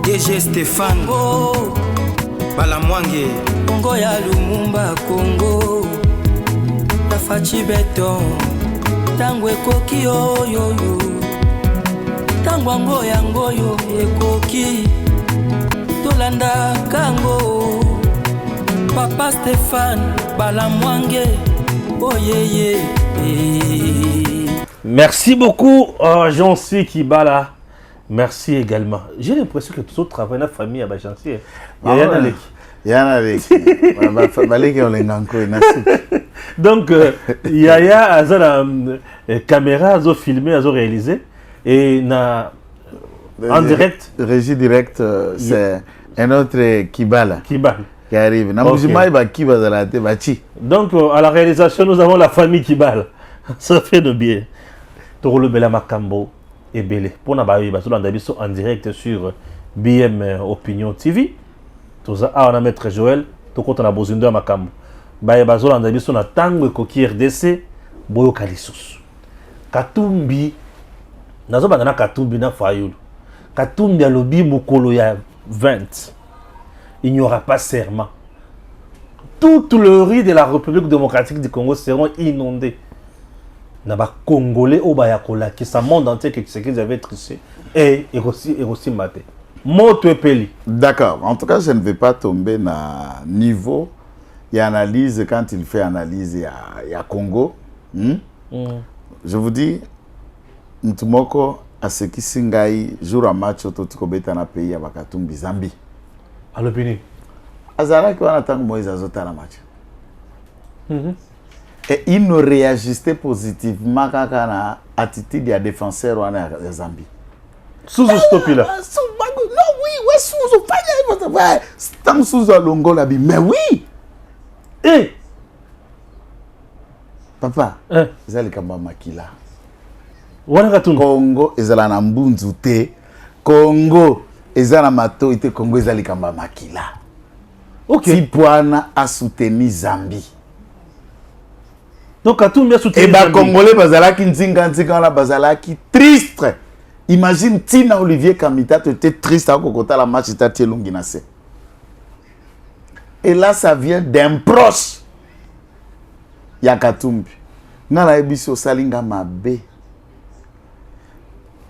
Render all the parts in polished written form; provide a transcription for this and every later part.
DG Stéphane Balamwange Congo ya Lumumba Congo Tafachi Beton Tango ekoki oyo Tango ango yango yo ekoki Tolanda kango Papa Stéphane Balamwange Oh yeah. Merci beaucoup Jean-C Kibala. Merci également. J'ai l'impression que tout autres travaillent dans la famille à Bachansi. Donc, Yaya a la caméra, a filmé, a réalisé. Et en direct. Régie direct, c'est un autre Kibala. Kibala. Qui arrive. Donc, à la réalisation, nous avons la famille Kibala. Ça fait de bien. Toro Bela Makambo et Belé. Pour nous, en direct sur BM Opinion TV. Tout ça, on a maître Joël. Tout compte on a besoin de Makambo. Bazo on a dit son tango coquille RDC. Boyo Kalisus. Katumbi. Nazo bangana Katumbi na Fayulu. Katumbi a lobby mukolo ya 20. Il n'y aura pas serment. Tout le riz de la République démocratique du Congo seront inondés. Naba Congolais au Bayakola qui ça monde entier que ce qu'ils avaient triché et aussi maté. Moto et peli. D'accord. En tout cas, je ne vais pas tomber dans niveau. Il y a analyse quand il fait analyse il y a Congo. Je vous dis, Ntumoko à ce qui singai jour à match autotiko beta na pays à Bakatumbi Zambie. À l'opinion. Azara qui va attendre Moïse Azota la match. Et il ne réagissait positivement quand la attitude des défenseurs en Zambie. Sous stopi là. Non, oui, sous pas. Tant sous longo là, mais oui. Eh. Papa. Zali kamba makila. Congo ezala na mbunzu te. Congo ezala mato ite Congo ezali kamba makila. OK. Tipuana a soutenu Zambie. Donc Katumbi a soutenu Zambie. Et Congolais bazalaki nzinga la bazalaki triste. Imagine Tina Olivier Kamita était triste à kokota la match tati longinase. Et là ça vient d'un proche. Ya Katumbi. Ngala ebiso salinga mabe.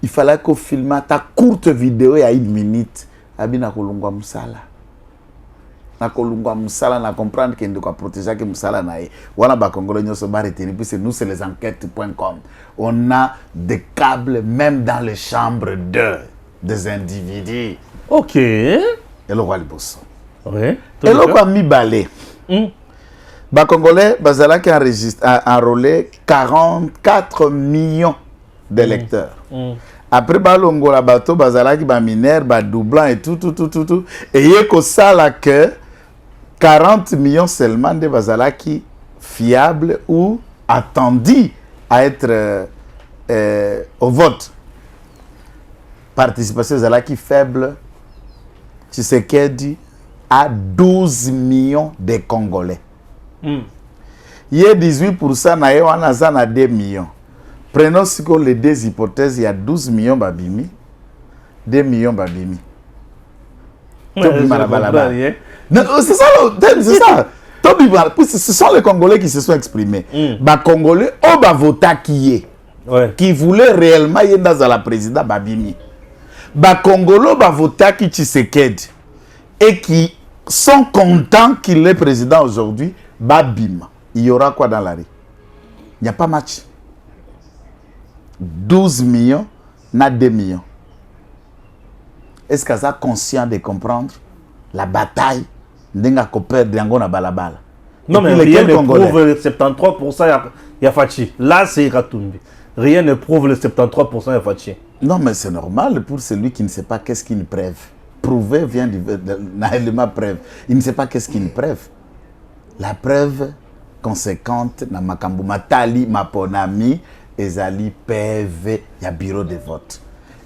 Il fallait qu'on filme ta courte vidéo il y a 1 minute. Abina kolungwa musala. Na kolungwa musala na comprendre que ndoko protéger que musala na e. Wana ba Congolais nyoso ba retenir puis nous c'est les enquêtes.com. On a des câbles même dans les chambres des individus. OK. Et le roi Liboso. Oui. Et le roi Mibale. Ba Congolais bazala qui enrôlé 44 millions d'électeurs. Après balongo la bateau bazala qui ba mineur ba doublant et tout et yeko sala que 40 millions seulement de bazala qui fiable ou attendu à être au vote. Participation bazala qui faible. Tshisekedi à 12 millions de Congolais. Il y a 18% na yewana na 2 millions. Prenons les deux hypothèses, il y a 12 millions babimi, 2 millions babimi. Ouais, c'est ça, c'est ça. Ce sont les Congolais qui se sont exprimés. Bah Congolais, on va voter qui voulait réellement y dans la présidente babimi. Bah Congolais va voter qui Tshisekedi et qui sont contents qu'il est président aujourd'hui. Babima. Il y aura quoi dans la rue? Il n'y a pas match. 12 millions, na 2 millions. Est-ce que ça conscient de comprendre la bataille d'Enga Koper d'Angona Balabala? Non, mais rien ne prouve le 73% Yafachi. Là, c'est Katumbi. Rien ne prouve le 73% Yafachi. Non, mais c'est normal pour celui qui ne sait pas qu'est-ce qu'une preuve. Prouver vient d'un élément preuve. Il ne sait pas qu'est-ce qu'une preuve. La preuve conséquente, na makambu matali, maponami, ezali PV, il y a bureau de vote.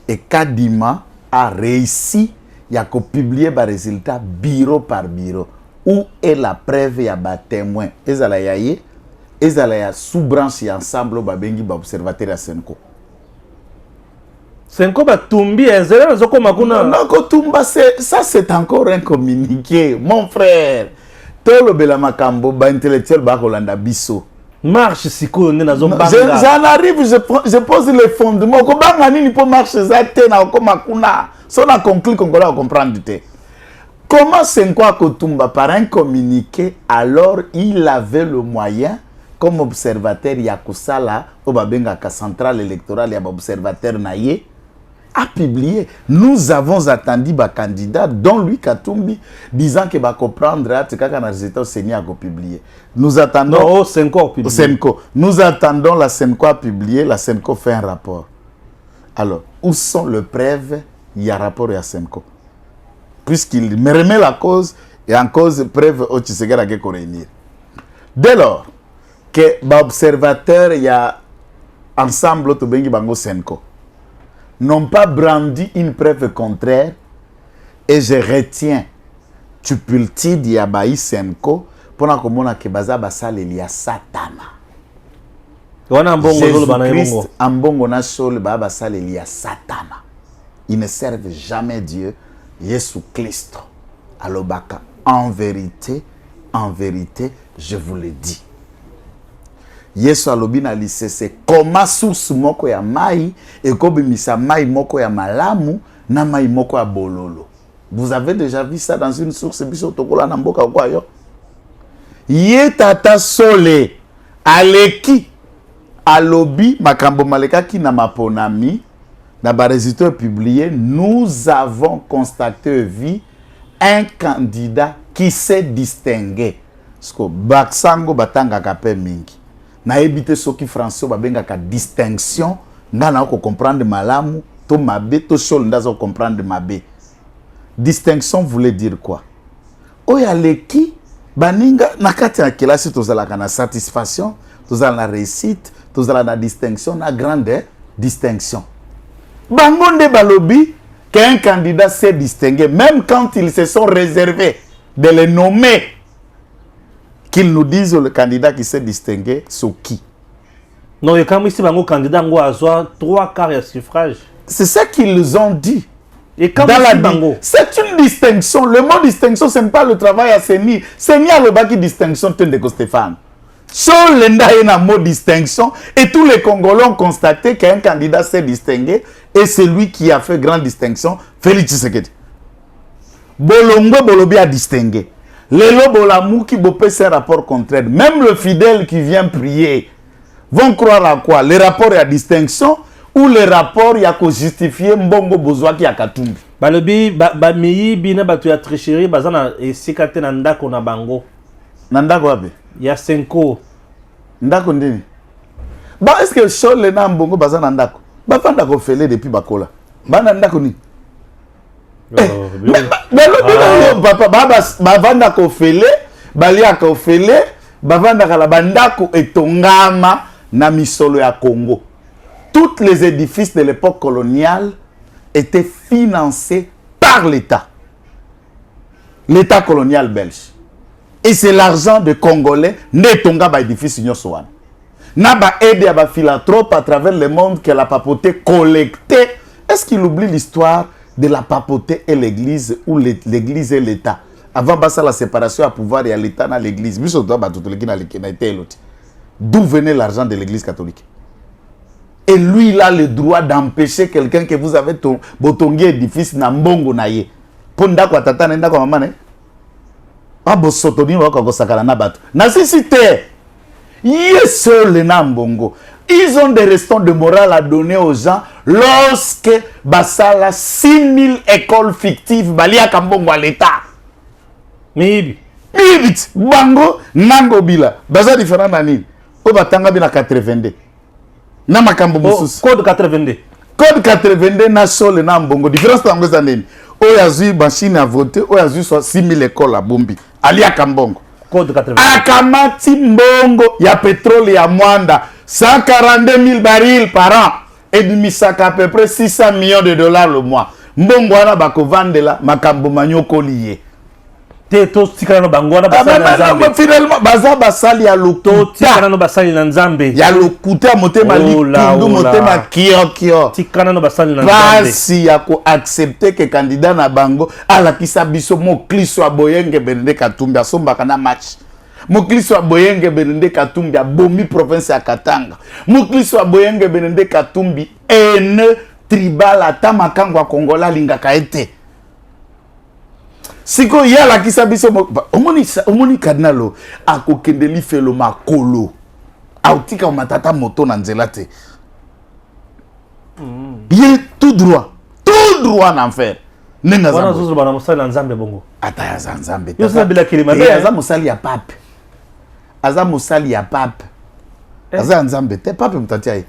Et Kadima a réussi, il y a qu'à publier les résultats bureau par bureau. Où est la preuve, il y a des témoins. Ezala yaye, ezala ya sous-branche ensemble, babengi ba observateur à Senko. Senko Batumbi, Ezra, Zoko Makuna. Non, Kotumba, ça c'est encore un communiqué. Mon frère, Tolo Bela Makambo, ba intellectuel ba Rolanda Bisso. Marche Siko, j'en arrive, je pose les fondements. Comment ni pour marcher ça na Komakuna. Si on a conclu qu'on va comprendre. Comment Senko Kotumba par un communiqué, alors il avait le moyen comme observateur Yakusala au Babengaka centrale électorale et observateur Naye a publié. Nous avons attendu un candidat, dont lui Katumbi, disant qu'il va comprendre que le résultat au Sénat a publié. Nous attendons. Non, Senko publié. Senko. Nous attendons la Senko à publier. La Senko fait un rapport. Alors, où sont les preuves? Il y a rapport à Senko. Puisqu'il me remet la cause et en cause preuve au Tshisekedi à réunir. Dès lors que l'observateur il y a ensemble au Bengi Bango Senko n'ont pas brandi une preuve contraire et je retiens tupultide ya baï Senko pour que que baza basale il y a satana. Jésus-Christ en bongo na sol ba basale il y a satana. Ils ne servent jamais Dieu. Jésus Christ. Alobaka en vérité, je vous le dis. Yesu alobi na lisese koma source moko ya mai et kobimisa mai moko ya malamu na mai moko ya bololo. Vous avez déjà vu ça dans une source biso tokola na mboka kwa yo. Ye tata sole aleki alobi makambo maleka ki na maponami na ba résultat publié, nous avons constaté vie un candidat qui s'est distingué. Sko baksango batanga kape mingi. Na ebité soki français babenga ka distinction ngana ko comprendre malamu to mabe to sol ndazo comprendre mabe. Distinction voulait dire quoi? Oya leki baninga nakati ya kelasi tozalaka na satisfaction, tozala na réussite, tozala na distinction na grande distinction. Bangonde balobi qu'un candidat s'est distingué même quand ils se sont réservés de le nommer. Qu'ils nous disent le candidat qui s'est distingué, c'est qui? Non, et quand ici, le candidat a 3 quarts de suffrage. C'est ça qu'ils ont dit. Et quand c'est une distinction. Le mot distinction, ce n'est pas le travail à Séni. Séni a le baki distinction de Stéphane. Sur le mot distinction, et tous les Congolais ont constaté qu'un candidat s'est distingué, et c'est lui qui a fait grande distinction, Félix Tshisekedi. Bolongo Bolobi a distingué. Les lobolamou qui bopé c'est un rapport contraire. Même le fidèle qui vient prier vont croire à quoi? Les rapports à distinction ou les rapports y a ko justifier mbongo bozwa ki akatumbi. Balobi miyi bina batu ya tricherie bazana esikate na ndako na bango. Na ndako wapi? Ya Senko. Ndako ndini? Ba est-ce que chole na mbongo bazana ndako? Ba fanda ko fele depuis bakola. Ba na ndako ni? Papa bavanda kofele balia kofele bavanda kala bandako etongama na misolo ya Congo. Tous les édifices de l'époque coloniale étaient financés par l'État. L'État colonial belge. Et c'est l'argent de Congolais netonga ba édifice nyosoan. Na ba aide à ba philanthrope à travers le monde que la papauté collectait. Est-ce qu'il oublie l'histoire de la papauté et l'église, ou l'église et l'État? Avant basa la séparation à pouvoir et à l'État dans l'église. D'où venait l'argent de l'église catholique? Et lui, il a le droit d'empêcher quelqu'un que vous avez botongi édifice na mbongo na ye. Ponda kwa tata nenda kwa mama ne? Abo sotoni wako kwa sakala na batu. Na sisi te. Yes, le nambongo. Ils ont des restants de morale à donner aux gens lorsque basala 6000 écoles fictives balia kambongo à l'État. Mibi. Mibit. Bango, nango bila. Baza différent nani. O batanga bila 82. Na makambo mususu. Code 82. Code 82 na sol na mbongo. Différence tango za nini. O yazui machine à voter, o yazui 6000 écoles à bombi. Alia kambongo. Code 82. Akamati mbongo ya pétrole ya Mwanda. 142 000 barils par an. Et du misaka à peu près 600 millions de dollars le mois. Mbongo wana bako vandela makambo manyoko liye. to tikana no bango na basali na Nzambe. Finalement baza basali ya lokuta. Tikana no basali na Nzambe. Ya lokuta motema litundu motema kio. Tikana no basali na Nzambe. Basi ya ko accepter que candidat na bango ala kisa biso mo Kristo aboyenge Benende Katumbi asombaka na match. Mokliso aboyenge Benende Katumbi abomi province ya Katanga. Mokliso aboyenge Benende Katumbi ene tribal ata makango Kongola lingaka ete. Siko yala kisabiso omoni kadinalo akokendeli felo makolo. Autika matata moto na nzela te. Ye tout droit en enfer. Nenga wana zuzu bana musali na Nzambe bongo. Ata ya Nzambe. Yosa bila kilima be. Aza musali ya pape. Aza musali ya pape. Aza Nzambe te pape mtatia ye.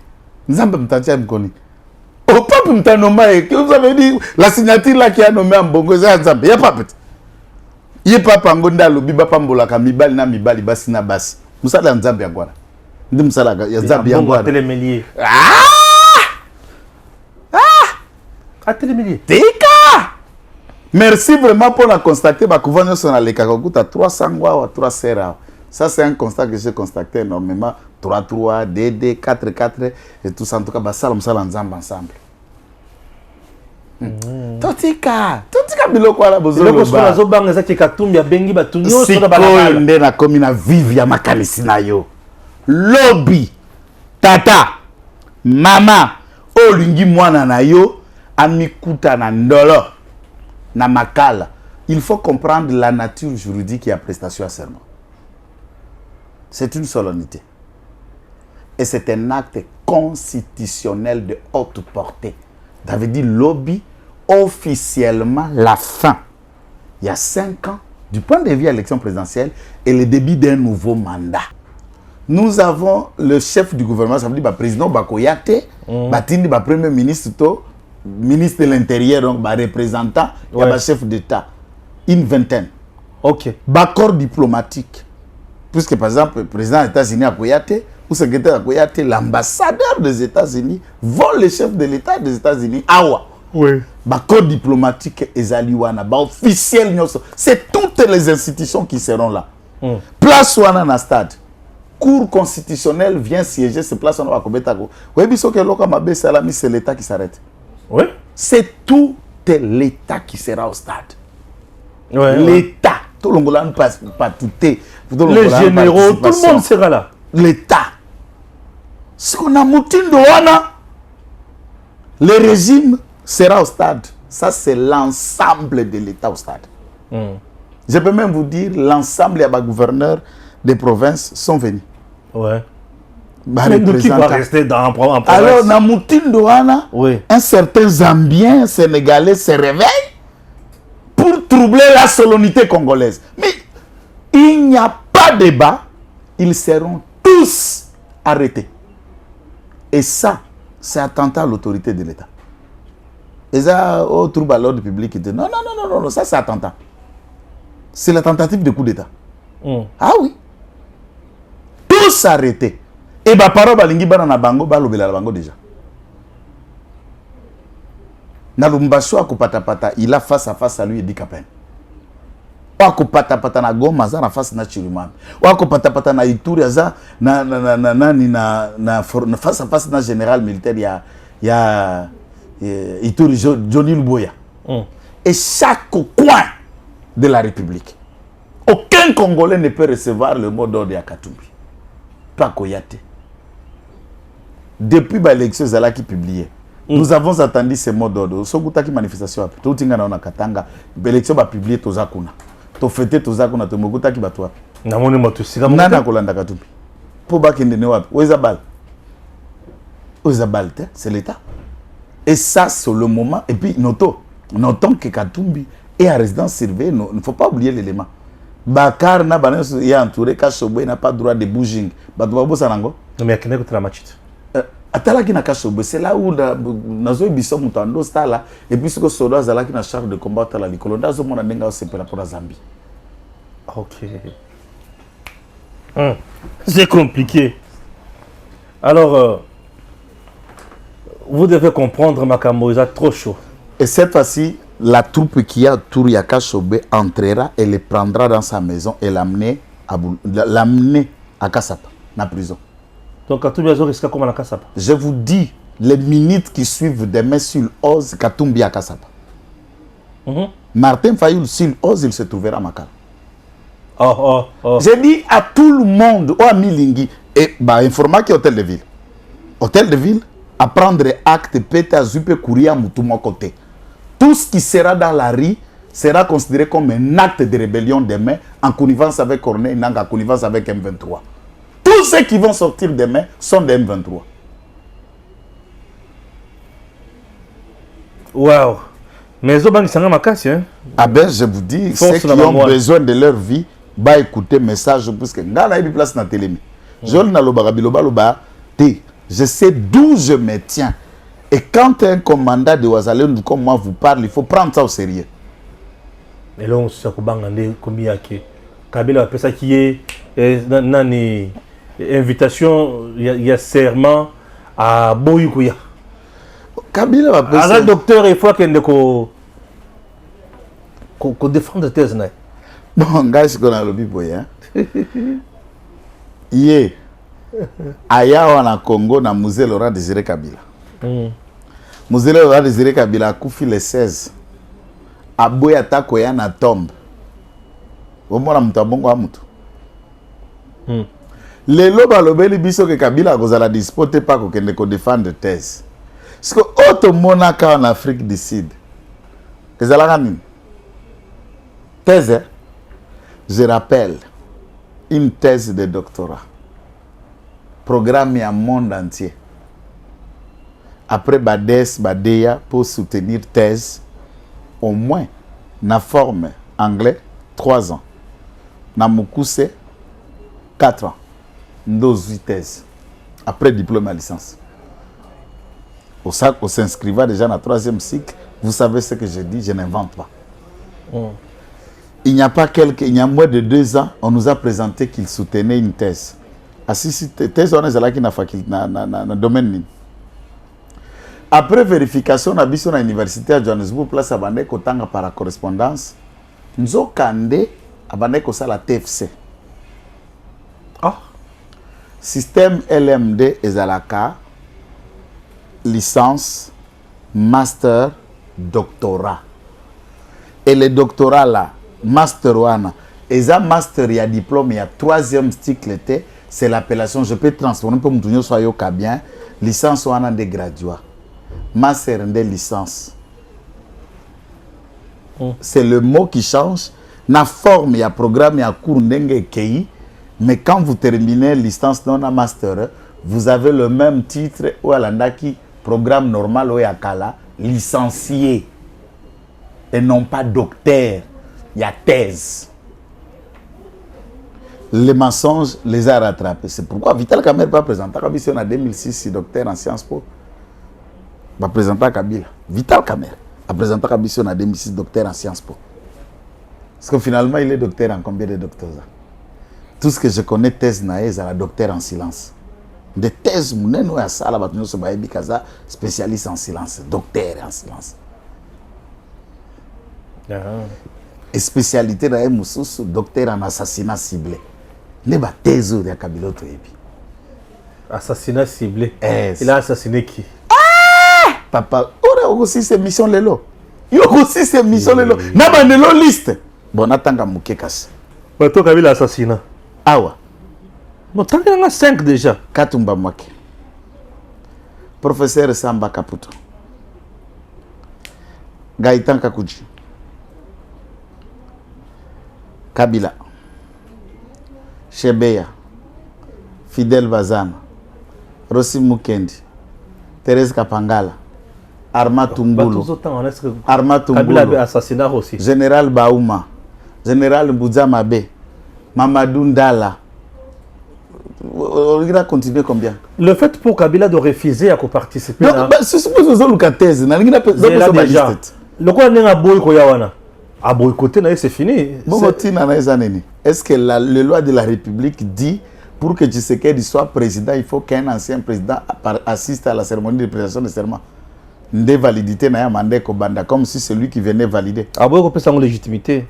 Nzambe mtatia mkoni. Au pape mtanoma ye. Que vous avez dit la signature là qui a nommé Mbongo za Nzambe. Ya pape. Ye pape ngonda lobi ba pambola ka mibali na mibali basi na basi. Musali ya Nzambe ya ngwana. Ndi musala ya Nzambe ya ngwana. Telemelier. Telemelier. Tika! Merci vraiment pour la constater. Bah, couvrir sur la Lekakokuta 300 ou 300 euros. Ça, c'est un constat que j'ai constaté énormément. 3-3, DD, 4-4 et tout ça. En tout cas, bah, ça, on ensemble. Totika biloko ala bozolo ba. Biloko zo banga za Katumbi ya bengi ba tunyo so da balabala. Nde na komi na vive ya makalisi na yo. Lobby, tata, mama, olingi mwana na yo. Amikuta na ndolo na makala. Il faut comprendre la nature juridique et la prestation à serment. C'est une solennité. Et c'est un acte constitutionnel de haute portée. Ça veut dire lobby officiellement la fin. Il y a 5 ans, du point de vue de l'élection présidentielle et le début d'un nouveau mandat. Nous avons le chef du gouvernement, ça veut dire le président Bakoyate, Batindi, le premier ministre, ministre de l'Intérieur, donc représentant, et le chef d'État. Une vingtaine. Ok. Accord diplomatique. Puisque par exemple, le président des États-Unis à Koyate, ou secrétaire à Koyate, l'ambassadeur des États-Unis vole le chef de l'État des États-Unis. Awa. Oui. Accord diplomatique Ezaliwana. Officiel. C'est toutes les institutions qui seront là. Place Wana na stade. Cour constitutionnelle vient siéger ce place Wana Wakobetako. Oui, c'est l'État qui s'arrête. Oui. C'est tout l'État qui sera au stade. Ouais, l'État. Tout le monde passe pas tout. Les généraux, tout le monde sera là. L'État. Ce qu'on a moutindo wana, le régime sera au stade. Ça, c'est l'ensemble de l'État au stade. Je peux même vous dire, l'ensemble des gouverneurs des provinces sont venus. Ouais. Qui va rester dans province? Alors, dans Moutindo wana, oui. Un certain Zambien, Sénégalais se réveille pour troubler la solennité congolaise. Mais il n'y a pas de débat. Ils seront tous arrêtés. Et ça, c'est attentat à l'autorité de l'État. Et ça, au trouble à l'ordre public, non, ça c'est attentat. C'est la tentative de coup d'État. Ah oui. Tous arrêtés. Et bah, parole balingi bana na bango, balobela la bango déjà. Na Lumbaso akopata il a face à face à lui et dit Kapen. Akopata na Goma za na face na Chirimam. Akopata na Ituri za na face à face na général militaire ya Ituri Johnny Luboya. Et chaque coin de la République, aucun Congolais ne peut recevoir le mot d'ordre à Katumbi. Pas Koyate. Depuis l'élection Zala qui publiait, nous avons attendu ce mot d'ordre. Sokuta qui manifestation, tout le monde a Katanga, l'élection va publier Tozakuna. To fêter Tozakuna, to Mokuta qui va toi. Namoni motusika. Nana Kolanda Katumbi. Pour Bakende Newap, Oezabal. Oezabal, c'est l'État. Et ça, c'est le moment. Et puis, notons que Katumbi est à résidence surveillée. Il ne faut pas oublier l'élément. Bakar n'a pas entouré, Kachobo n'a pas droit de bouging. Batouabo Sanango. Non, mais il y a que la machite. Atalaki na Kachobo, c'est là où Nazo Bissau Mutando Stala, et puis ce que Soda Zalaki na charge de combattre la Licolonda, Zomo Nandenga Sepela pour la Zambie. Ok. C'est compliqué. Alors, vous devez comprendre, Makambo, il est trop chaud. Et cette fois-ci, la troupe qui est autour de Yakasobe entrera et le prendra dans sa maison et l'amener à Kassapa, la prison. Donc, Katumbi Azo risque comme à la Kassapa. Je vous dis, les minutes qui suivent demain sur l'ose, Katumbi à Kassapa. Martin Fayoul, sur l'ose, il se trouvera à Makala. J'ai dit à tout le monde, au Amilingui, et informer qui est hôtel de ville. Hôtel de ville, à prendre acte, pété, à zuper, courir à mon côté. Tout ce qui sera dans la rue sera considéré comme un acte de rébellion demain, en connivence avec Corneille Nangaa, en connivence avec M23. Tous ceux qui vont sortir demain sont des M23. Waouh! Mais ils ont besoin de ma casse, hein? Ah ben, je vous dis, ceux qui ont besoin de leur vie, bah écouter message, parce que dans la place dans la télé. Je sais d'où je me tiens. Et quand un commandant de Ouazalendo comme moi vous parle, il faut prendre ça au sérieux. Et là, on sait combien Kabila appelle ça qui est une invitation, il y a serment à Boyukuya. Kabila va appeler ça. Le docteur, il faut qu'il défende la thèse. Bon, gars, c'est qu'on a le biboy. Hier, ailleurs en Congo, na musée Laurent Désiré Kabila. Musée Laurent Désiré Kabila a couffé les 16. Aboy attaque ya na tombe. Omona mutu abongo amutu. Lelo balobeli biso ke Kabila kozala dispoté pas ko kende ko défendre thèse. Parce que autre monaka en Afrique du Sud. Kezala nini? Thèse. Je rappelle une thèse de doctorat. Programme à monde entier. Après Bades, Badeya pour soutenir thèse, au moins, na forme anglais, 3 ans. Na Mukuse, 4 ans. 12 thèses. Après diplôme à licence. Au sac, on s'inscrivait déjà dans le 3e cycle. Vous savez ce que je dis, je n'invente pas. Il n'y a moins de 2 ans, on nous a présenté qu'il soutenait une thèse. Si thèse, on est là qui n'a faculté dans le domaine. Après vérification, on a vu sur l'université à Johannesburg, place à Bandeko Tanga par correspondance. Nous avons candé à Bandeko ça la TFC. Système LMD et Zalaka, licence, master, doctorat. Et les doctorats là, master wana, et ça master, il y a diplôme, il y a 3e cycle, c'est l'appellation, je peux transformer pour me soyez bien, licence wana de graduat, master de licence. C'est le mot qui change. Na forme, il y a programme, il y a cours d'engue kei. Mais quand vous terminez licence non à master, vous avez le même titre ou à l'andaki programme normal ou à kala licencié et non pas docteur. Il y a thèse. Les mensonges les a rattrapés. C'est pourquoi Vital Kamerhe va présenter Kabila en 2006, docteur en Sciences Po. Va présenter Kabila. Vital Kamerhe a présenté Kabila en 2006, docteur en Sciences Po. Parce que finalement, il est docteur en combien de docteurs? Tout ce que je connais, thèse naïs, à la docteur en silence. Des thèses, spécialiste en silence, docteur en silence. Et spécialité dans Moussous, docteur en assassinat ciblé. Il y a thèse de Kabila. Assassinat ciblé. Il a assassiné qui? Papa, on a aussi ces missions lelo. Il y a aussi ces missions lelo. N'a pas de liste. Bon, attends qu'à Moukekas. Mais toi, Kabila assassinat. Awa. Non, tant qu'il y en a 5 déjà. Katumba Mwake. Professeur Samba Kaputo. Gaïtan Kakuji. Kabila. Shebeya. Fidel Bazana. Rossi Mukendi. Thérèse Kapangala. Arma Tumbulu. Arma Tumbulu. Kabila avait assassinat aussi. Général Baouma. Général Mbouza Mabe. Mamadou Ndala. On va continuer combien? Le fait pour Kabila de refuser à participer. Non, c'est ce que vous avez la thèse. Déjà. Le quoi n'est pas boycotté. À boycotter, c'est fini. Est-ce que la loi de la République dit pour que Tshisekedi soit président, il faut qu'un ancien président assiste à la cérémonie de prestation de serment? Nde validité na ya mandé Kobanda, comme si c'est lui qui venait valider. Ah bon, on peut sans légitimité.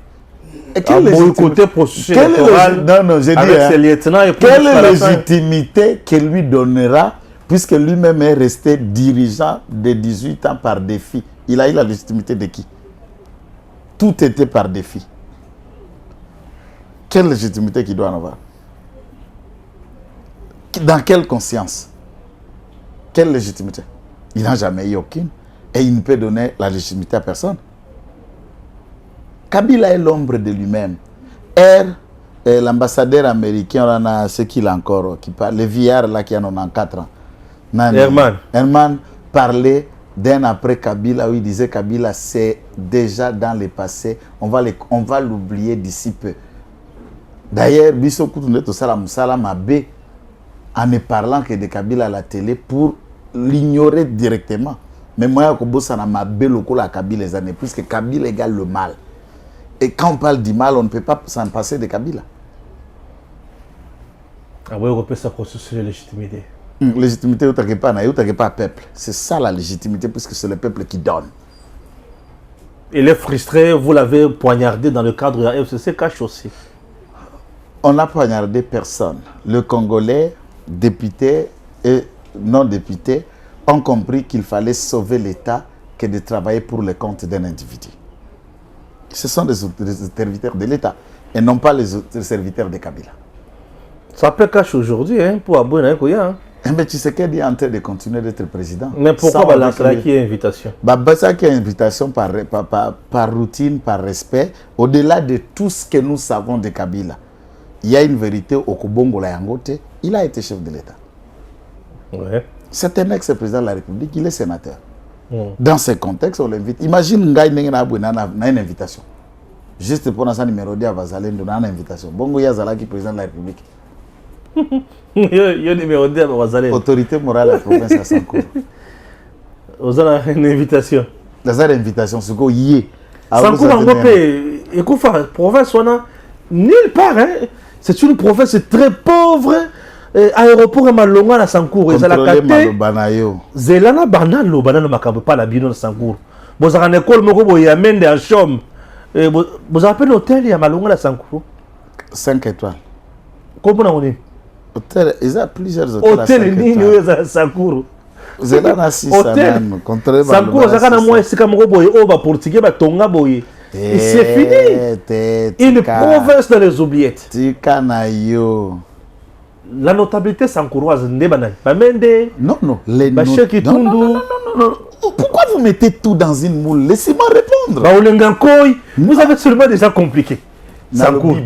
Et quelle légitimité processus électoral non, j'ai dit, avec ses lieutenants et quelle légitimité qu'il lui donnera, puisque lui-même est resté dirigeant de 18 ans par défi. Il a eu la légitimité de qui? Tout était par défi. Quelle légitimité qu'il doit en avoir? Dans quelle conscience? Quelle légitimité? Il n'a jamais eu aucune. Et il ne peut donner la légitimité à personne. Kabila est l'ombre de lui-même. L'ambassadeur américain, on a ce qu'il a encore, qui parle, le vieillard là qui en a 4 ans. Herman parlait d'un après Kabila où il disait Kabila c'est déjà dans le passé, on va l'oublier d'ici peu. D'ailleurs, Bisso Koutoune tout ça Mabé en ne parlant que de Kabila à la télé pour l'ignorer directement. Mais moi, ça n'a Mabé le coup la Kabila les années, puisque Kabila égale le mal. Et quand on parle du mal, on ne peut pas s'en passer de Kabila. Ah oui, on peut ça processus de légitimité. Légitimité, vous n'avez pas peuple. C'est ça la légitimité, puisque c'est le peuple qui donne. Il est frustré, vous l'avez poignardé dans le cadre de la FCC, cache aussi. On n'a poignardé personne. Le Congolais, députés et non députés, ont compris qu'il fallait sauver l'État que de travailler pour le compte d'un individu. Ce sont des serviteurs de l'État et non pas les serviteurs de Kabila. Ça peut cacher aujourd'hui hein, pour Abouina Kouya. Mais Tshisekedi est en train de continuer d'être président. Mais pourquoi balancer qui est invitation? Ça qui est invitation par routine, par respect, au-delà de tout ce que nous savons de Kabila. Il y a une vérité au Kobongo la Yangote, il a été chef de l'État. Ouais. C'est un ex-président de la République, il est sénateur. Dans ce contexte, on l'invite. Imagine Ngaï Nenga na une invitation. Juste pour un numéro de Avazalendo, on a une invitation. Bongo Yazala qui est président de la République. Il y a un numéro de Avazalendo. Autorité morale de la province à Sankour. Vous avez une invitation. Vous avez une invitation, c'est quoi y est. Sankour en Gopé, écoute, province, on a nulle part. Hein. C'est une province très pauvre. Aéroport et Malonga na Sankour. Contrôlé Malobanayo. Zelana Banalo, Banano Makabo, pas la bino de Sankour. Vous avez une école, Moko, il y a Mende en Chom. Vous avez un hôtel, il y a Malonga na Sankour. 5 étoiles. Comment on est? Hôtel, il y a plusieurs hôtels. Hôtel, il y a Sankour. Zelana 6 hôtel. Sankour, ça a moins, c'est comme Roboy, Oba, Portugais, Tonga, Boy. Et c'est fini. Une province dans les oubliettes. Tikanayo. La notabilité sankouroise, non, non. Non. Pourquoi vous mettez tout dans une moule? Laissez-moi répondre. Vous avez seulement déjà compliqué. Sankour.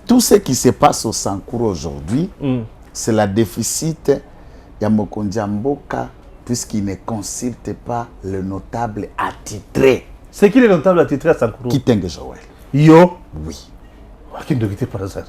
Tout ce qui se passe au Sankour aujourd'hui, c'est la déficit Yamokondia Mboka, puisqu'il ne consulte pas le notable attitré. C'est qui le notable attitré à Sankour? Kitenge Joël. Yo? Oui. Qui ne doit par hasard?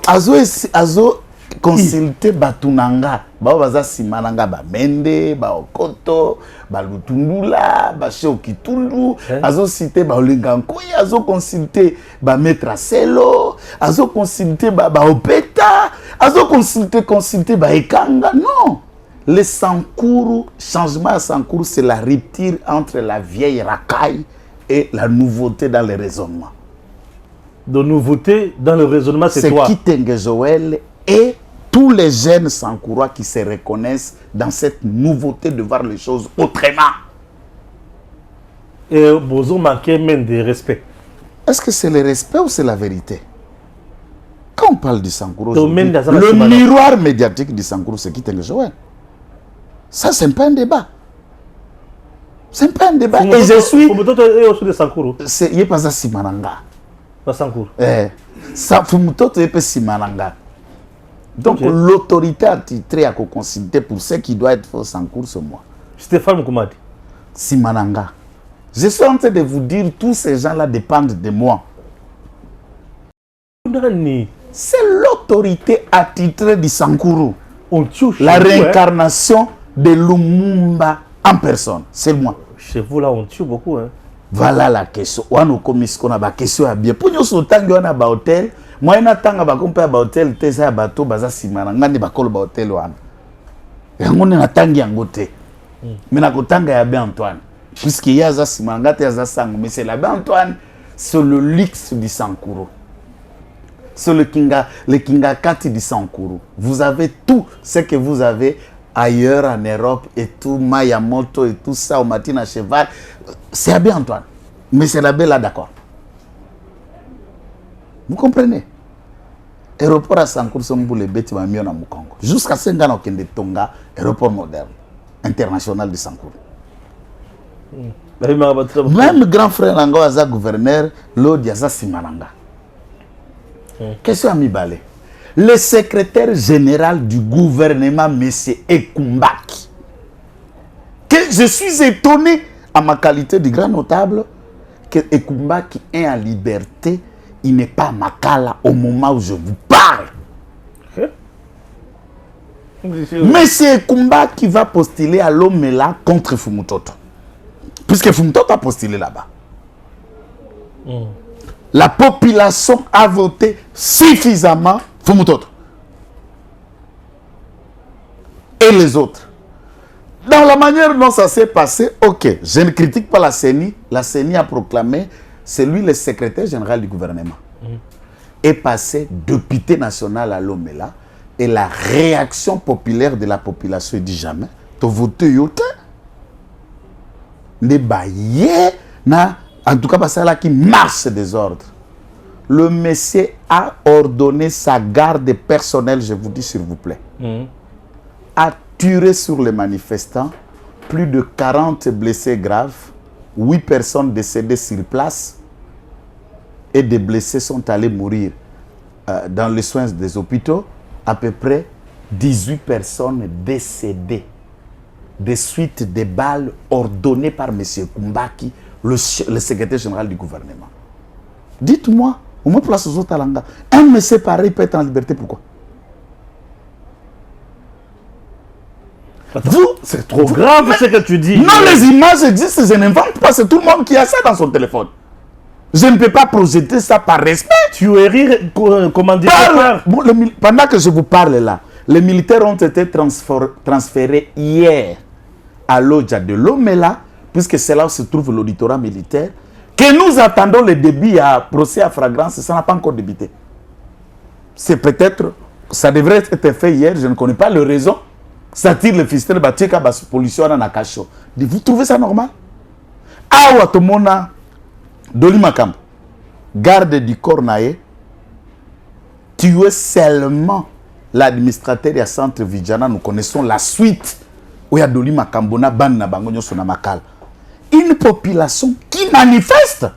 Azo consulté Batunanga, Baza Simananga, Mende, Baokoto, Balutundula, Bacheo Kitundu, Azo cité Baolingankoy, Azo consulté Maître Selo, Azo consulté Baopeta, Azo consulté Baekanga. Non! Le Sankour, changement à Sankour, c'est la rupture entre la vieille racaille et la nouveauté dans le raisonnement. De nouveauté dans le raisonnement, c'est toi. C'est Kitenge Joël et tous les jeunes Sankourois qui se reconnaissent dans cette nouveauté de voir les choses autrement. Et vous manquez même de respect. Est-ce que c'est le respect ou c'est la vérité? Quand on parle du Sankouro, le miroir médiatique du Sankouro, c'est Kitenge Joël. Ça, c'est pas un débat. C'est pas un débat. Et je suis... Il n'est pas ça Simananga. Sankour. Donc l'autorité attitrée à consulter pour ce qui doit être fait Sankour, c'est moi. Stéphane Koumadi. Simananga. Je suis en train de vous dire, tous ces gens-là dépendent de moi. C'est l'autorité attitrée du Sankourou. La réincarnation de Lumumba en personne. C'est moi. Chez vous là, on tue beaucoup. Hein. Voilà la question. On a la question à bien. Pour nous, on a un hôtel. Moi, je suis un hôtel. Je suis un hôtel. yango ne natangi yango te. Mais nakotanga ya Ben Antoine. Puisqu'il y a ça Simangate ya ça sango, mais c'est la Ben Antoine, c'est le luxe du Sankuru. C'est le Kingakati du Sankuru. Vous avez tout ce que vous avez ailleurs en Europe et tout, Mayamoto et tout ça, au matin à cheval. C'est à Ben Antoine. Mais c'est la belle là, d'accord. Vous comprenez? Aéroport à Sankuru, c'est pour les bêtes qui m'ont au Congo. Jusqu'à 5 ans, on a Tonga, aéroport moderne, international de Sankuru. Même grand frère Lango Aza gouverneur, l'autre Yaza Simananga. Question à Mibale. Le secrétaire général du gouvernement, M. Ekumbaki, que je suis étonné à ma qualité de grand notable, que Ekumbaki est en liberté, il n'est pas à Makala au moment où je vous parle. Mais c'est Ekumbaki qui va postuler à l'Omela contre Fumutoto. Puisque Fumutoto a postulé là-bas. La population a voté suffisamment Fumutoto. Et les autres. Dans la manière dont ça s'est passé, ok, je ne critique pas la CENI. La CENI a proclamé, c'est lui le secrétaire général du gouvernement. Est passé député national à l'Omela. Et la réaction populaire de la population dit jamais, tu votes yote. Ne baillé, en tout cas, c'est là qui marche des ordres. Le monsieur a ordonné sa garde personnelle, je vous dis s'il vous plaît, a tiré sur les manifestants, plus de 40 blessés graves, 8 personnes décédées sur place et des blessés sont allés mourir dans les soins des hôpitaux, à peu près 18 personnes décédées des suites des balles ordonnées par M. Kumbaki, le secrétaire général du gouvernement. Dites-moi, au moins pour la société Talanga, un monsieur pareil peut être en liberté, pourquoi? Vous, c'est trop grave ce que tu dis. Non, les images existent, je n'invente pas, c'est tout le monde qui a ça dans son téléphone. Je ne peux pas projeter ça par respect. Tu es rire, comment dire pendant que je vous parle là, les militaires ont été transférés hier à l'Odja de l'Omela, puisque c'est là où se trouve l'auditorat militaire, que nous attendons le débit à procès à flagrance, ça n'a pas encore débuté. C'est peut-être, ça devrait être fait hier, je ne connais pas le raison. Ça tire le fistel, batika, pollution à Nakacho. Vous trouvez ça normal? Awa tomona Doli Makam, garde du corps naé, tuer seulement l'administrateur et centre Vijana. Nous connaissons la suite où il y a Doli Makambona, Banna Bangonyo Sonamakal. Une population qui manifeste.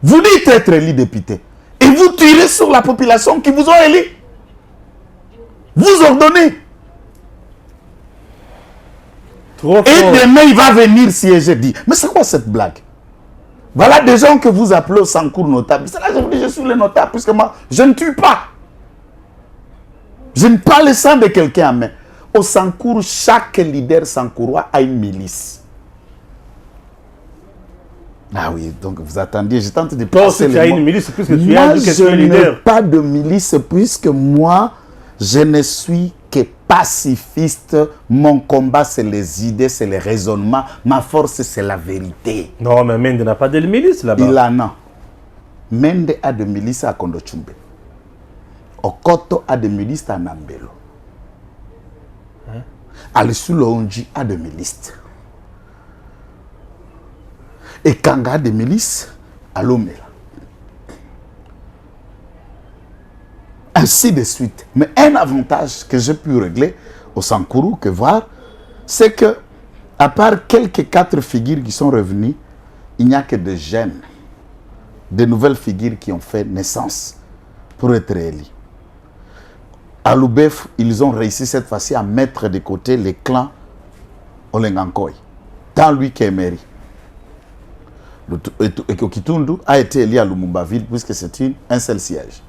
Vous dites être élu député. Et vous tirez sur la population qui vous ont élu. Vous ordonnez. Trop et fort. demain, il va venir siéger. Dit, mais c'est quoi cette blague? Voilà des gens que vous appelez au Sankour notable. C'est là que je vous dis, je suis le notable, puisque moi, je ne tue pas. Je ne parle le sang de quelqu'un en main. Au Sankour, chaque leader sankourois a une milice. Ah oui, donc vous attendiez, je tente de passer tu as une milice puisque tu moi, as dit que tu es leader. Je n'ai pas de milice puisque moi, je ne suis que pacifiste. Mon combat, c'est les idées, c'est les raisonnements. Ma force, c'est la vérité. Non, mais Mende n'a pas de milice là-bas. Il en a. Mende a de milices à Kondochumbe. Okoto a de milices à Nambelo. Alissulonji a de milices. Et Kanga a des milices à Lomela. Ainsi de suite. Mais un avantage que j'ai pu régler au Sankourou, que voir, c'est que, à part quelques 4 figures qui sont revenues, il n'y a que des jeunes, de nouvelles figures qui ont fait naissance pour être élus. À Loubef, ils ont réussi cette fois-ci à mettre de côté les clans Olengankoy, dans lui qui est mairie. Et Kitundu a été élu à Lumumba-Ville puisque c'est un seul siège.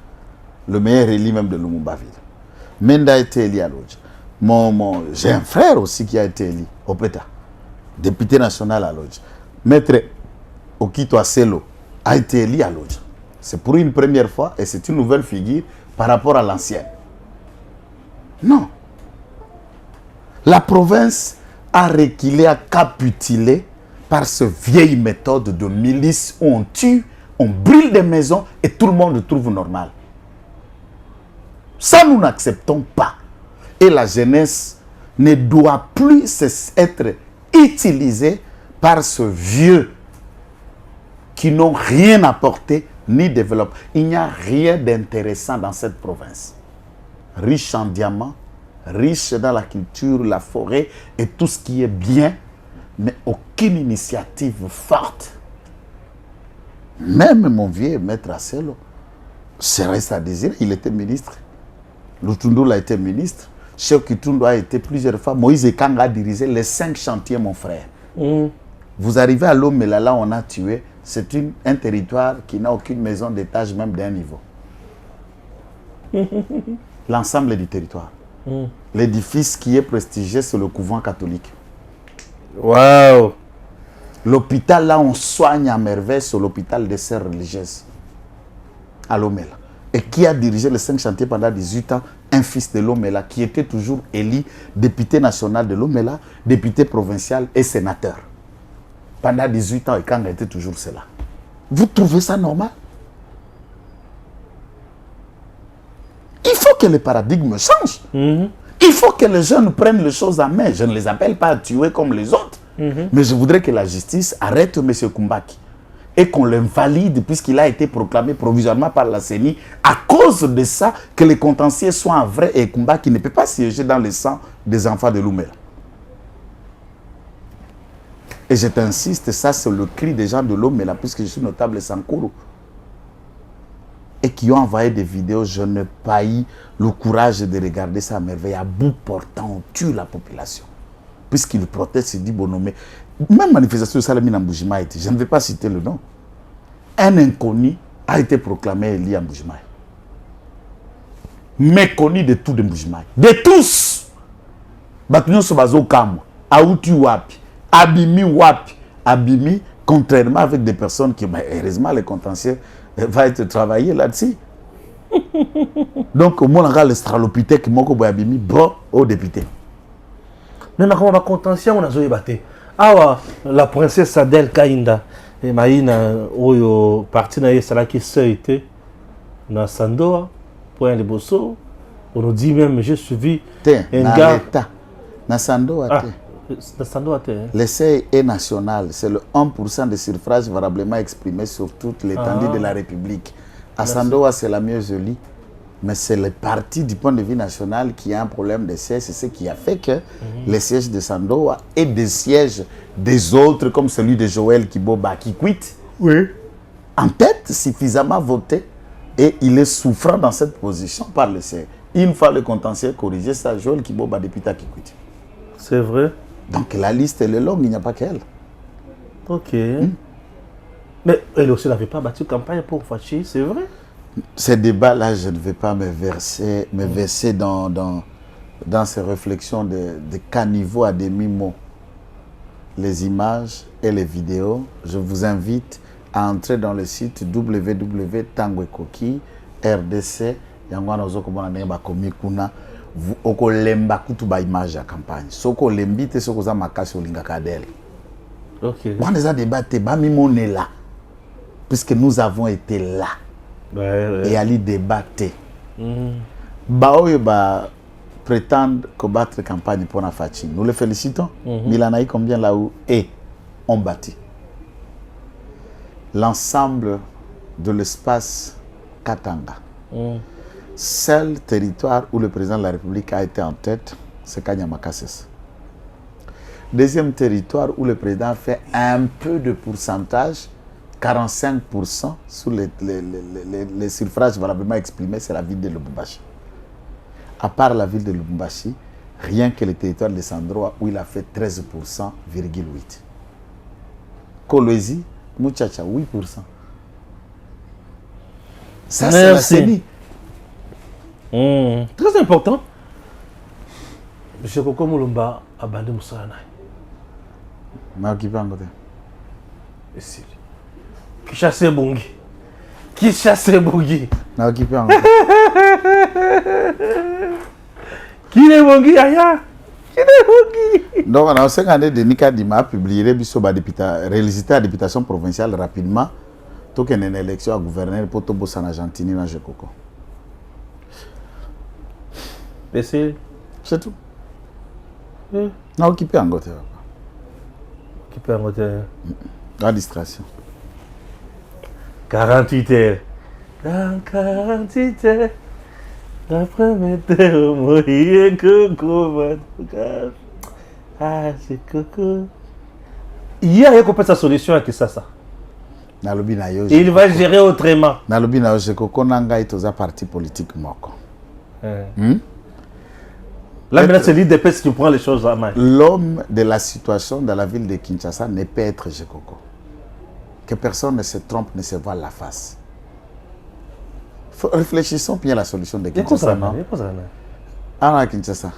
Le meilleur élu même de Lumumba-Ville. Menda a été élu à Lodge. J'ai un frère aussi qui a été élu au PETA, député national à Lodge. Maître Okito Aselo a été élu à Lodge. C'est pour une première fois et c'est une nouvelle figure par rapport à l'ancienne. Non. La province a reculé, a capitulé par cette vieille méthode de milice où on tue, on brûle des maisons et tout le monde trouve normal. Ça, nous n'acceptons pas. Et la jeunesse ne doit plus être utilisée par ce vieux qui n'ont rien apporté ni développé. Il n'y a rien d'intéressant dans cette province. Riche en diamants, riche dans la culture, la forêt et tout ce qui est bien, mais aucune initiative forte. Même mon vieux maître Asselo, c'est reste à désirer, il était ministre. Lutundu a été ministre. Cheikh Kitundu a été plusieurs fois. Moïse Ekanga a dirigé les 5 chantiers, mon frère. Vous arrivez à Lomela, là on a tué. C'est un territoire qui n'a aucune maison d'étage, même d'un niveau. L'ensemble du territoire. L'édifice qui est prestigieux, c'est le couvent catholique. Waouh! L'hôpital, là, on soigne à merveille, c'est l'hôpital des sœurs religieuses. À Lomela. Et qui a dirigé les 5 chantiers pendant 18 ans, un fils de Lomela, qui était toujours élu député national de Lomela, député provincial et sénateur. Pendant 18 ans, et quand il était toujours cela. Vous trouvez ça normal? Il faut que le paradigme change. Il faut que les jeunes prennent les choses en main. Je ne les appelle pas à tuer comme les autres. Mais je voudrais que la justice arrête M. Koumbaki et qu'on l'invalide puisqu'il a été proclamé provisoirement par la CENI à cause de ça, que les contentieux soient vrais et Koumbaki ne peut pas siéger dans le sang des enfants de Lomela. Et je t'insiste, ça c'est le cri des gens de Lomela puisque je suis notable Sankourou. Et qui ont envoyé des vidéos, je n'ai pas eu le courage de regarder ça à merveille. À bout portant, on tue la population. Puisqu'ils protestent, ils disent bonhommé. Même manifestation de Salamine Mboujima, je ne vais pas citer le nom. Un inconnu a été proclamé élu à Mboujima. Méconnu de tout de Mboujima. De tous. Batunyo Sobazo Kamwa, Aouti Wapi, Abimi Wapi, Abimi, contrairement avec des personnes qui, heureusement, les contentieux va être travaillé là-dessus. Donc, moi, on a l'Australopithèque, moi, Abimi, bon, au député. Mais comment va contentieux, on a joué batté. Ah, la princesse Adèle Kainda, et Maïna, au parti na yesala qui s'est été, na Sandoa, point de Bosso, on nous dit même, j'ai suivi un gars. Na Sandoa, l'essai est national, c'est le 1% des suffrages valablement exprimés sur toute l'étendue de la République. À Sandoa, c'est la mieux jolie. Mais c'est le parti du point de vue national qui a un problème de siège. C'est ce qui a fait que les sièges de Sandoa et des sièges des autres, comme celui de Joël Kiboba, qui quitte, en tête, suffisamment voté. Et il est souffrant dans cette position par le siège. Une fois le contentieux corrigé, ça, Joël Kiboba, député qui quitte. C'est vrai. Donc la liste est longue, il n'y a pas qu'elle. Ok. Mais elle aussi n'avait pas battu campagne pour Fachi, c'est vrai? Ces débats-là, je ne vais pas me verser dans ces réflexions de caniveau à demi-mot. Les images et les vidéos, je vous invite à entrer dans le site www.tangwekoki RDC. Vous okolemba kutuba image à campagne. Soko lembite soko za makasi olinga kadel. Ok. On les a débatté, on est là. Puisque nous avons été là. Et à l'y débattre. Baoyo ba prétendent combattre campagne pour la Fachi. Nous les félicitons. Milanaï combien là où et on bâtit. L'ensemble de l'espace Katanga. Seul territoire où le président de la République a été en tête, c'est Kanyamakasses. Deuxième territoire où le président fait un peu de pourcentage, 45% sous les suffrages valablement exprimés, c'est la ville de Lubumbashi. À part la ville de Lubumbashi, rien que le territoire de Sandroa où il a fait 13,8%. Kolwezi, Muchacha, 8%. Ça, c'est la CENI. Très important. M. Koko Moulumba a bandé Moussana. Ici. Qui chasse Bongi. Qui chasse Bongi. Qui est Bongi, Aya? Donc, on a 5 années de Nika Dima publié réalisé la députation provinciale rapidement. Tout qu'il y a une élection à gouverneur pour tout bosser en Argentine dans Jekoko. PC. C'est tout. Non, occupé en Gote. Occupé en Gote. La distraction. 48 heures. Dans 48 heures. Après mettre au moyen coco. Ah, c'est coco. Il y a une sa solution avec ça. Il va gérer autrement. Nalobi na Jekoko nanga itoza parti politique moko. Là, maintenant, c'est l'IDPS qui prend les choses en main. L'homme de la situation dans la ville de Kinshasa ne peut être Jekoko. Que personne ne se trompe, ne se voit la face. Réfléchissons bien à la solution de Kinshasa. Ah, Kinshasa.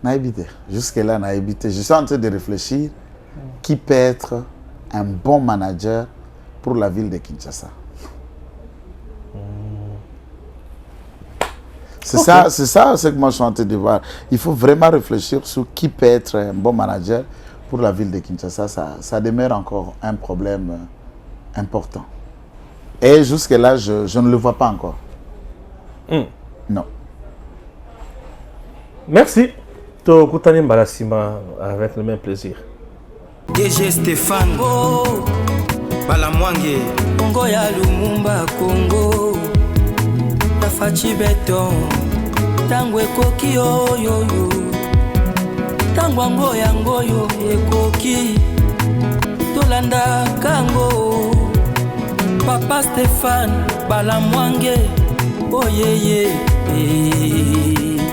N'a évité. Jusque-là, n'a évité. Je suis en train de réfléchir qui peut être un bon manager pour la ville de Kinshasa. C'est ça ce que moi je suis en train de voir. Il faut vraiment réfléchir sur qui peut être un bon manager pour la ville de Kinshasa. Ça demeure encore un problème important. Et jusque-là, je ne le vois pas encore. Non. Merci. Tokutani Mbalasima avec le même plaisir. DG Stéphane Balamwange Congo ya Lumumba Congo Tafachi Beton Tango ekoki oyoyo Tango ngoya ngoyo ekoki Tolanda kango Papa Stéphane Balamwange Oyeye